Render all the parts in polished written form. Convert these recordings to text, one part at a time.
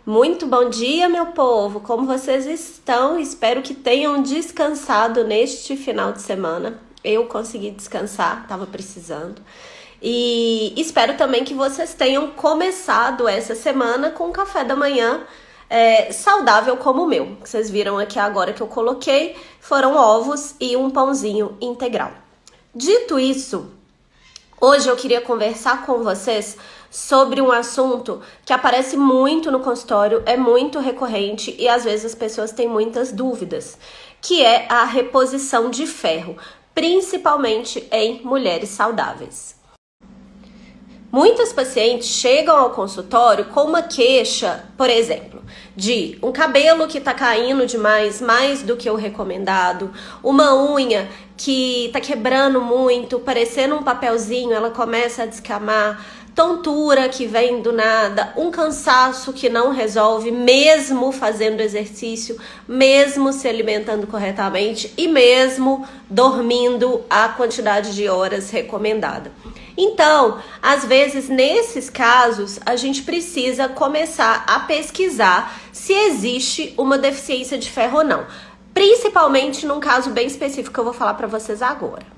Muito bom dia, meu povo! Como vocês estão? Espero que tenham descansado neste final de semana. Eu consegui descansar, estava precisando. E espero também que vocês tenham começado essa semana com um café da manhã saudável como o meu. Vocês viram aqui agora que eu coloquei, foram ovos e um pãozinho integral. Dito isso, hoje eu queria conversar com vocês sobre um assunto que aparece muito no consultório, é muito recorrente e às vezes as pessoas têm muitas dúvidas, que é a reposição de ferro, principalmente em mulheres saudáveis. Muitas pacientes chegam ao consultório com uma queixa, por exemplo, de um cabelo que tá caindo demais, mais do que o recomendado, uma unha que tá quebrando muito, parecendo um papelzinho, ela começa a descamar, tontura que vem do nada, um cansaço que não resolve, mesmo fazendo exercício, mesmo se alimentando corretamente e mesmo dormindo a quantidade de horas recomendada. Então, às vezes, nesses casos, a gente precisa começar a pesquisar se existe uma deficiência de ferro ou não. Principalmente num caso bem específico que eu vou falar para vocês agora.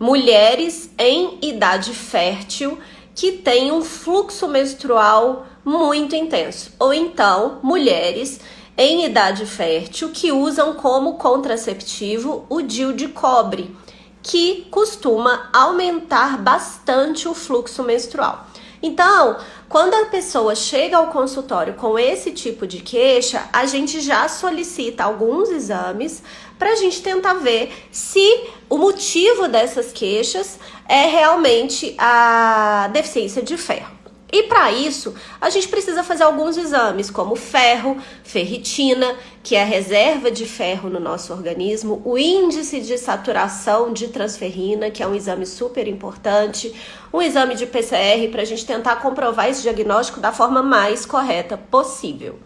Mulheres em idade fértil que têm um fluxo menstrual muito intenso. Ou então, mulheres em idade fértil que usam como contraceptivo o DIU de cobre, que costuma aumentar bastante o fluxo menstrual. Então, quando a pessoa chega ao consultório com esse tipo de queixa, a gente já solicita alguns exames para a gente tentar ver se o motivo dessas queixas é realmente a deficiência de ferro. E para isso, a gente precisa fazer alguns exames, como ferro, ferritina, que é a reserva de ferro no nosso organismo, o índice de saturação de transferrina, que é um exame super importante, um exame de PCR para a gente tentar comprovar esse diagnóstico da forma mais correta possível.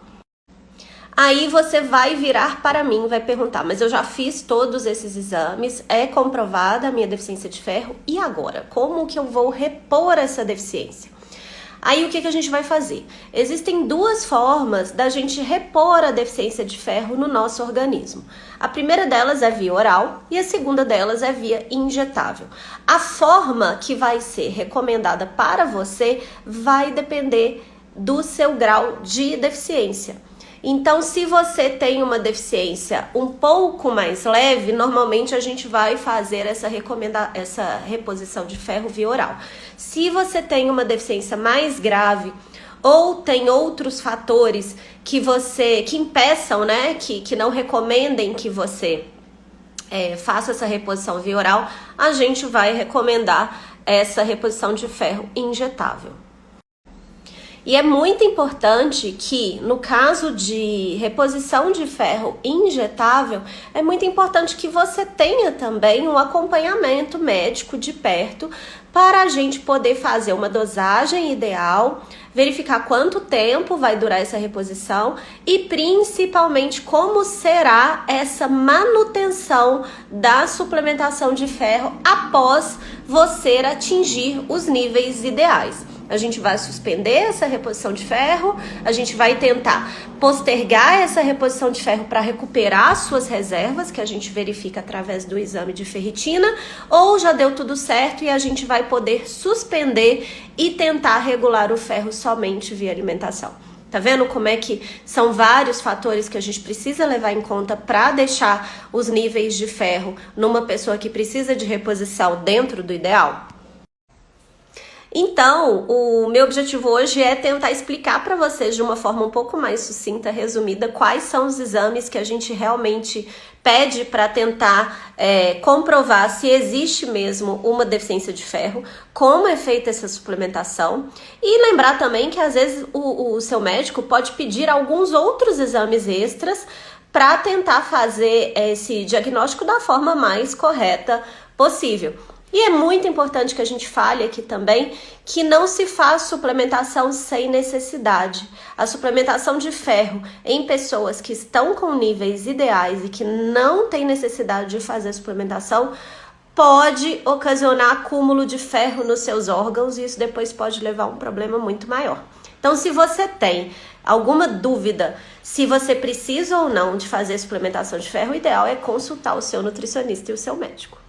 Aí você vai virar para mim e vai perguntar, mas eu já fiz todos esses exames, é comprovada a minha deficiência de ferro, e agora? Como que eu vou repor essa deficiência? Aí o que a gente vai fazer? Existem duas formas da gente repor a deficiência de ferro no nosso organismo. A primeira delas é via oral e a segunda delas é via injetável. A forma que vai ser recomendada para você vai depender do seu grau de deficiência. Então, se você tem uma deficiência um pouco mais leve, normalmente a gente vai fazer essa reposição de ferro via oral. Se você tem uma deficiência mais grave ou tem outros fatores que impeçam, né, que não recomendem que você faça essa reposição via oral, a gente vai recomendar essa reposição de ferro injetável. E é muito importante que, no caso de reposição de ferro injetável, é muito importante que você tenha também um acompanhamento médico de perto para a gente poder fazer uma dosagem ideal, verificar quanto tempo vai durar essa reposição e principalmente como será essa manutenção da suplementação de ferro após você atingir os níveis ideais. A gente vai suspender essa reposição de ferro, a gente vai tentar postergar essa reposição de ferro para recuperar suas reservas, que a gente verifica através do exame de ferritina, ou já deu tudo certo e a gente vai poder suspender e tentar regular o ferro somente via alimentação. Tá vendo como é que são vários fatores que a gente precisa levar em conta para deixar os níveis de ferro numa pessoa que precisa de reposição dentro do ideal? Então, o meu objetivo hoje é tentar explicar para vocês de uma forma um pouco mais sucinta, resumida, quais são os exames que a gente realmente pede para tentar comprovar se existe mesmo uma deficiência de ferro, como é feita essa suplementação, e lembrar também que às vezes o seu médico pode pedir alguns outros exames extras para tentar fazer esse diagnóstico da forma mais correta possível. E é muito importante que a gente fale aqui também que não se faz suplementação sem necessidade. A suplementação de ferro em pessoas que estão com níveis ideais e que não têm necessidade de fazer suplementação pode ocasionar acúmulo de ferro nos seus órgãos e isso depois pode levar a um problema muito maior. Então, se você tem alguma dúvida se você precisa ou não de fazer suplementação de ferro, o ideal é consultar o seu nutricionista e o seu médico.